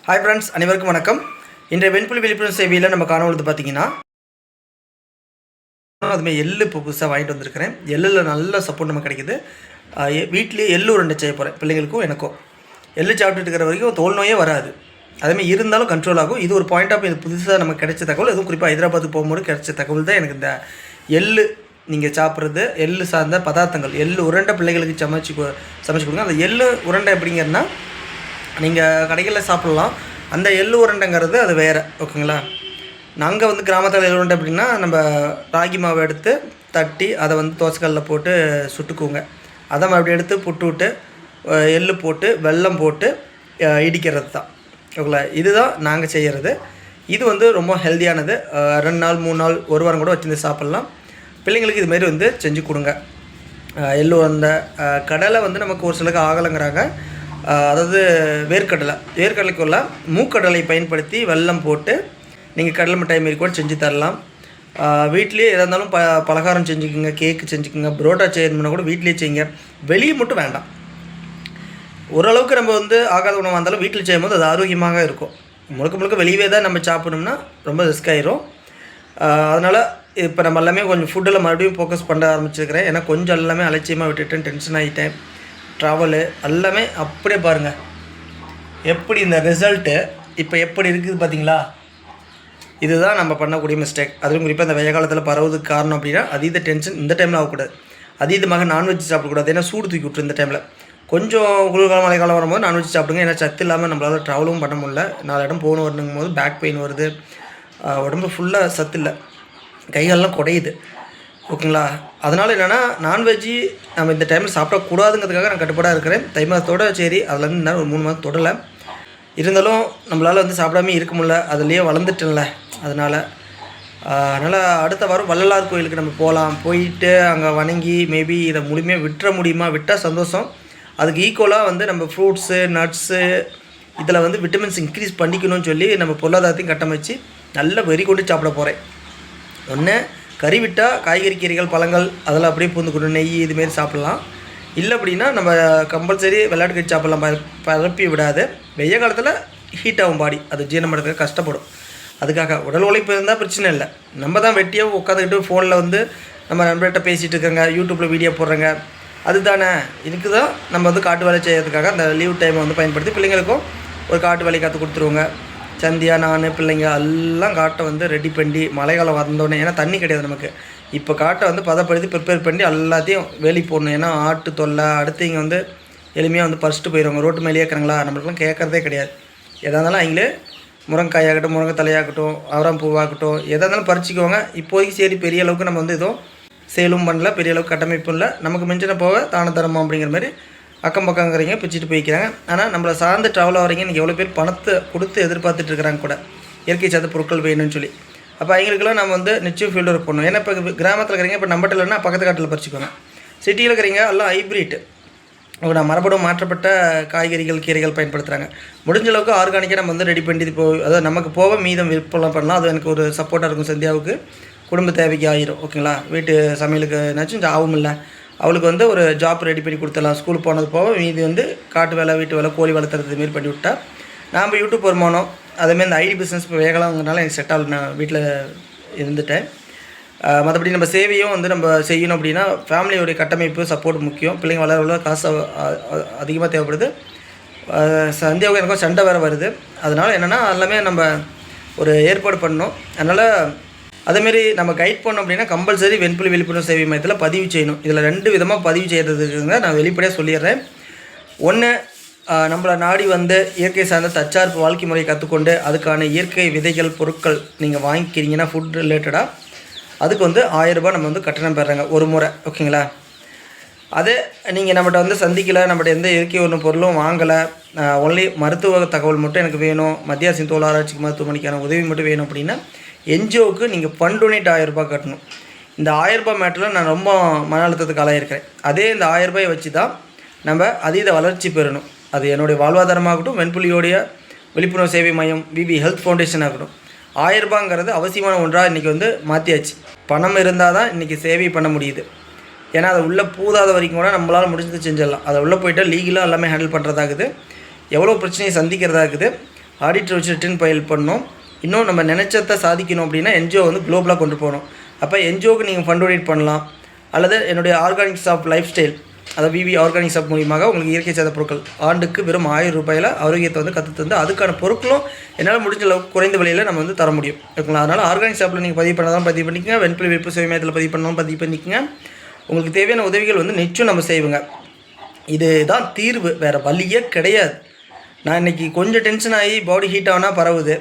Hi friends, அனைவருக்கும் வணக்கம். இன்றைய வெண்புலி விழிப்புணர்வு சேவையில் நம்ம காணொலிது பார்த்தீங்கன்னா, அதுமாதிரி எள்ளு இப்போ புதுசாக வாங்கிட்டு வந்திருக்கிறேன். எள்ளில் நல்ல சப்போர்ட் நமக்கு கிடைக்குது. வீட்லேயே எள்ளு உருண்டை செய்ய போகிறேன், பிள்ளைங்களுக்கும் எனக்கும். எள்ளு சாப்பிட்டுட்டு இருக்கிற வரைக்கும் தோல் நோயே வராது. அதேமாதிரி இருந்தாலும் கண்ட்ரோல் ஆகும். இது ஒரு பாயிண்ட் ஆஃப் இது புதுசாக நமக்கு கிடைச்ச தகவல். அதுவும் குறிப்பாக ஹைதராபாத்துக்கு போகும்போது கிடைச்ச தகவல் தான் எனக்கு இந்த எள்ளு நீங்கள் சாப்பிட்றது, எள்ளு சார்ந்த பதார்த்தங்கள், எள்ளு உருண்டை பிள்ளைகளுக்கு சமைச்சு கொடுங்க. அந்த எள்ளு உருண்டை எப்படிங்கன்னா, நீங்கள் கடைகளில் சாப்பிட்லாம். அந்த எள்ளு உருண்டைங்கிறது அது வேறு, ஓகேங்களா. நாங்கள் வந்து கிராமத்தில் எள்ளு உருண்டை அப்படின்னா, நம்ம ராகி மாவை எடுத்து தட்டி அதை வந்து தோசைக்கல்லில் போட்டு சுட்டுக்குவோங்க. அதை அப்படி எடுத்து புட்டு விட்டு எள்ளு போட்டு வெல்லம் போட்டு இடிக்கிறது தான், ஓகேங்களா. இதுதான் நாங்கள் செய்கிறது. இது வந்து ரொம்ப ஹெல்த்தியானது. 2 நாள் 3 நாள் 1 வாரம் கூட வச்சுருந்து சாப்பிட்லாம். பிள்ளைங்களுக்கு இதுமாரி வந்து செஞ்சு கொடுங்க. எள்ளு உருண்டை கடலை வந்து நமக்கு ஒரு சிலருக்கு ஆகலைங்கிறாங்க. அதாவது வேர்க்கடலைக்குள்ள மூக்கடலை பயன்படுத்தி வெல்லம் போட்டு நீங்கள் கடலை மிட்டாய் மாரி கூட செஞ்சு தரலாம். வீட்லேயே எதாக இருந்தாலும் பலகாரம் செஞ்சுக்கோங்க, கேக்கு செஞ்சுக்கோங்க, புரோட்டா செய்யணும்னா கூட வீட்லேயே செய்யுங்க. வெளியே மட்டும் வேண்டாம். ஓரளவுக்கு நம்ம வந்து ஆகாத உணவாக இருந்தாலும் வீட்டில் செய்யும்போது அது ஆரோக்கியமாக இருக்கும். முழுக்க வெளியே தான் நம்ம சாப்பிடணும்னா ரொம்ப ரிஸ்க் ஆயிரும். அதனால் இப்போ நம்ம எல்லாமே கொஞ்சம் ஃபுட்டில் மறுபடியும் ஃபோக்கஸ் பண்ண ஆரம்பிச்சிருக்கிறேன். ஏன்னா கொஞ்சம் எல்லாமே அலட்சியமாக விட்டுட்டேன், டென்ஷன் ஆகிட்டேன். ட்ராவலு எல்லாமே அப்படியே பாருங்கள் எப்படி இந்த ரிசல்ட்டு இப்போ எப்படி இருக்குது பார்த்தீங்களா. இதுதான் நம்ம பண்ணக்கூடிய மிஸ்டேக். அதுவும் குறிப்பாக இந்த வெய்ய காலத்தில் பரவுறதுக்கு காரணம் அப்படின்னா, அதீத டென்ஷன் இந்த டைமில் ஆகக்கூடாது. அதீதமாக நான்வெஜ் சாப்பிடக்கூடாது. ஏன்னா சூடு தூக்கி விட்டுரு இந்த டைமில். கொஞ்சம் குளிர்காலம் மழைக்காலம் வரும்போது நான்வெஜ் சாப்பிடுங்க. ஏன்னா சத்து இல்லாமல் நம்மளால் ட்ராவலும் பண்ண முடியல. 4 இடம் போகணும் வரணுங்கும் போது பேக் பெயின் வருது, உடம்பு ஃபுல்லாக சத்து இல்லை, கைகாலெலாம் குடையுது, ஓகேங்களா. அதனால் என்னென்னா நான்வெஜ்ஜி நம்ம இந்த டைமில் சாப்பிடக்கூடாதுங்கிறதுக்காக நான் கட்டுப்பாடாக இருக்கிறேன். தை மாதத்தோடு சரி, அதுலேருந்து இருந்தாலும் ஒரு 3 மாதம் தொடலை. இருந்தாலும் நம்மளால் வந்து சாப்பிடாமே இருக்க முடியல, அதுலேயே வளர்ந்துட்டேன்ல. அதனால் அடுத்த வாரம் வள்ளலார் கோயிலுக்கு நம்ம போகலாம். போயிட்டு அங்கே வணங்கி மேபி இதை முழுமையாக விட்டுற முடியுமா, விட்டால் சந்தோஷம். அதுக்கு ஈக்குவலாக வந்து நம்ம ஃப்ரூட்ஸு நட்ஸு இதில் வந்து விட்டமின்ஸ் இன்க்ரீஸ் பண்ணிக்கணும்னு சொல்லி நம்ம பொருளாதாரத்தையும் கட்டமைச்சு நல்ல வெறி கொண்டு சாப்பிட போகிறேன். ஒன்று கறி விட்டால் காய்கறி கீரைகள் பழங்கள் அதில் அப்படியே பூந்துக்கணும், நெய் இதுமாரி சாப்பிட்லாம். இல்லை அப்படின்னா நம்ம கம்பல்சரி விளையாட்டு கறி சாப்பிட்லாம். பரப்பி விடாது. வெய்ய காலத்தில் ஹீட் ஆகும் பாடி, அது ஜீரணம் எடுக்க கஷ்டப்படும். அதுக்காக உடல் உழைப்பு இருந்தால் பிரச்சனை இல்லை. நம்ம தான் வெட்டியாக உட்காந்துக்கிட்டு ஃபோனில் வந்து நம்ம நண்பர்கிட்ட பேசிகிட்டு இருக்கோங்க, யூடியூப்பில் வீடியோ போடுறேங்க. அதுதானே இதுக்கு தான் நம்ம வந்து காட்டு வேலை செய்யறதுக்காக அந்த லீவ் டைமை வந்து பயன்படுத்தி பிள்ளைங்களுக்கும் ஒரு காட்டு வேலை கற்றுக் கொடுத்துருவோங்க. சந்தியா, நான், பிள்ளைங்க எல்லாம் காட்டை வந்து ரெடி பண்ணி மழைக்காலம் வந்தோடனே, ஏன்னா தண்ணி கிடையாது நமக்கு. இப்போ காட்டை வந்து பதப்படுத்தி ப்ரிப்பேர் பண்ணி எல்லாத்தையும் வேலி போடணும். ஏன்னா ஆட்டு தொல்லை அடுத்து இங்கே வந்து எளிமையாக வந்து பறிச்சுட்டு போயிடுவாங்க. ரோட்டு மேலே இருக்கிறாங்களா, நம்மளுக்குலாம் கேட்குறதே கிடையாது. எதாக இருந்தாலும் அவங்களே முருங்கைக்காயாகட்டும், முருங்கை தலையாகட்டும், அவரம் பூவாகட்டும், எதாக இருந்தாலும் பறிச்சிக்குவாங்க. இப்போதைக்கு சரி, பெரிய அளவுக்கு நம்ம வந்து எதுவும் சேலும் பண்ணல, பெரிய அளவுக்கு கட்டமைப்பும் இல்லை. நமக்கு மிஞ்சின போக தான தரமா அப்படிங்கிற மாதிரி அக்கம் பக்கங்கிறீங்க பிச்சுட்டு போய்க்கிறாங்க. ஆனால் நம்மளை சார்ந்து ட்ராவல் ஆகிறீங்க. இன்றைக்கி எவ்வளோ பேர் பணத்தை கொடுத்து எதிர்பார்த்துட்டு இருக்கிறாங்க கூட, இயற்கை சார்ந்த பொருட்கள் வேணும்னு சொல்லி. அப்போ அவங்களுக்கெல்லாம் நம்ம வந்து நிச்சயம் ஃபீல்டு ஒர்க் பண்ணணும். ஏன்னா இப்போ கிராமத்தில் இருக்கிறீங்க, இப்போ நம்மகிட்ட இல்லைன்னா பக்கத்து காட்டில் பறிச்சுக்கோங்க. சிட்டியில் இருக்கிறீங்க எல்லாம் ஹைப்ரிட், நான் மரபணு மாற்றப்பட்ட காய்கறிகள் கீரைகள் பயன்படுத்துகிறாங்க. முடிஞ்ச அளவுக்கு ஆர்கானிக்காக நம்ம வந்து ரெடி பண்ணி அதாவது நமக்கு போக மீதம் விற்பனை பண்ணலாம். அது எனக்கு ஒரு சப்போர்ட்டாக இருக்கும். சந்தியாவுக்கு குடும்ப தேவைக்கு ஆயிரும், ஓகேங்களா. வீட்டு சமையலுக்கு என்னாச்சும் ஆகும் இல்லை, அவளுக்கு வந்து ஒரு ஜாப் ரெடி பண்ணி கொடுத்துடலாம். ஸ்கூலுக்கு போனது போக மீதி வந்து காட்டு வேலை, வீட்டு வேலை, கோழி வளர்த்துறது மாரி பண்ணி விட்டால் நாம் யூடியூப் வருமானம். அதேமாதிரி இந்த ஐடி பிஸ்னஸ் இப்போ வேகலாங்கிறனால எனக்கு செட் ஆகல, நான் வீட்டில் இருந்துட்டேன். மற்றபடி நம்ம சேவையும் வந்து நம்ம செய்யணும் அப்படின்னா ஃபேமிலியோடைய கட்டமைப்பு சப்போர்ட் முக்கியம். பிள்ளைங்க வளர காசு அதிகமாக தேவைப்படுது. சந்தியாவுக்கு எனக்கும் சண்டை வேறு வருது. அதனால் என்னென்னா எல்லாமே நம்ம ஒரு ஏற்பாடு பண்ணணும். அதனால் அதேமாரி நம்ம கைட் பண்ணோம் அப்படின்னா கம்பல்சரி வெண்புலி விழிப்புணர்வு சேவை மையத்தில் பதிவு செய்யணும். இதில் 2 விதமாக பதிவு செய்கிறதுக்குங்க நான் வெளிப்படையாக சொல்லிடுறேன். ஒன்று, நம்மளை நாடி வந்து இயற்கை சார்ந்த தற்சார்பு வாழ்க்கை முறையை கற்றுக்கொண்டு அதுக்கான இயற்கை விதைகள் பொருட்கள் நீங்கள் வாங்கிக்கிறீங்கன்னா ஃபுட் ரிலேட்டடாக அதுக்கு வந்து 1000 ரூபாய் நம்ம வந்து கட்டணம் பெறுறாங்க ஒரு முறை, ஓகேங்களா. அதே நீங்கள் நம்மகிட்ட வந்து சந்திக்கலை, நம்மகிட்ட எந்த இயற்கை ஒன்றும் பொருளும் வாங்கலை, ஒன்லி மருத்துவ தகவல் மட்டும் எனக்கு வேணும், மத்திய அரசின் தோல் ஆராய்ச்சி மருத்துவமனைக்கான உதவி மட்டும் வேணும் அப்படின்னா என்ஜிஓவுக்கு நீங்கள் ஃபண்ட் டொனேட் 1000 ரூபாய் கட்டணும். இந்த 1000 ரூபாய் மேட்டரில் நான் ரொம்ப மன அழுத்தத்துக்கு ஆளாயிருக்கிறேன். அதே இந்த 1000 ரூபாயை வச்சு தான் நம்ம அதீத வளர்ச்சி பெறணும். அது என்னுடைய வாழ்வாதாரமாகட்டும், வெண்புலியோடைய விழிப்புணர்வு சேவை மையம், விவி ஹெல்த் ஃபவுண்டேஷன் ஆகட்டும், 1000 ரூபாங்கிறது அவசியமான ஒன்றாக இன்றைக்கி வந்து மாற்றியாச்சு. பணம் இருந்தால் தான் இன்றைக்கி சேவை பண்ண முடியுது. ஏன்னா அதை உள்ளே பூதாத வரைக்கும் கூட நம்மளால் முடிஞ்சது செஞ்சிடலாம். அதை உள்ளே போய்ட்டால் லீகலாக எல்லாமே ஹேண்டில் பண்ணுறதாகுது. எவ்வளோ பிரச்சனையை சந்திக்கிறதாகுது. ஆடிட்டர் வச்சு ரிட்டர்ன் ஃபைல் பண்ணணும். இன்னும் நம்ம நினச்சதை சாதிக்கணும் அப்படின்னா என்ஜிஓ வந்து குளோபலாக கொண்டு போகணும். அப்போ என்ஜிஓக்கு நீங்கள் ஃபண்ட் டொனேட் பண்ணலாம், அல்லது என்னுடைய ஆர்கானிக்ஸ் ஆஃப் லைஃப் ஸ்டைல், அதாவது விவி ஆர்கானிக்ஸ் ஆஃப் மூலியமாக உங்களுக்கு இயற்கை சார்ந்த பொருட்கள் ஆண்டுக்கு வெறும் 1000 ரூபாயில் ஆரோக்கியத்தை வந்து கற்றுத்தந்து அதுக்கான பொருட்களும் என்னால் முடிஞ்ச அளவுக்கு குறைந்த விலையில் நம்ம வந்து தர முடியும். ஓகேங்களா? அதனால் ஆர்கானிக் ஷாப்பில் நீங்கள் பதிவு பண்ணாதான் பதிவு பண்ணிக்கங்க, வெண்புலி விற்பு சேவை மையத்தில் பதிவு பண்ணாலும் பதிவு பண்ணிக்கங்க. உங்களுக்கு தேவையான உதவிகள் வந்து நிச்சயம் நம்ம செய்வோங்க. இதுதான் தீர்வு, வேறு வழியே கிடையாது. நான் இன்றைக்கி கொஞ்சம் டென்ஷன் ஆகி பாடி ஹீட் ஆனால் பரவுது,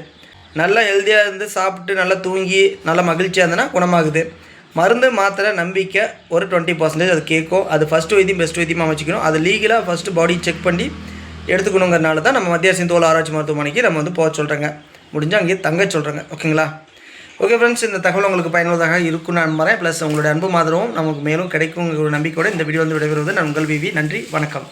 நல்லா ஹெல்த்தியாக இருந்து சாப்பிட்டு நல்லா தூங்கி நல்லா மகிழ்ச்சியாக இருந்தேன்னா குணமாகுது. மருந்து மாத்திரை நம்பிக்கை ஒரு 20% அது கேட்கும். அது ஃபஸ்ட்டு வைத்தியம் பெஸ்ட் வைத்தியமாக வச்சுக்கணும். அது லீகலாக ஃபஸ்ட்டு பாடி செக் பண்ணி எடுத்துக்கணுங்கிறனால தான் நம்ம மத்திய அரசின் தோல் ஆராய்ச்சி மருத்துவமனைக்கு நம்ம வந்து போக சொல்கிறேங்க. முடிஞ்சால் அங்கேயே தங்க சொல்கிறேங்க. ஓகேங்களா? ஓகே ஃப்ரெண்ட்ஸ், இந்த தகவல் உங்களுக்கு பயனுள்ளதாக இருக்கும்னு நம்புகிறேன். ப்ளஸ் உங்களுடைய அன்பு மாதிரவும் நமக்கு மேலும் கிடைக்கும் ஒரு நம்பிக்கையோடு இந்த வீடியோ வந்து விடைபெறுவது நான் உங்கள் விவி. நன்றி, வணக்கம்.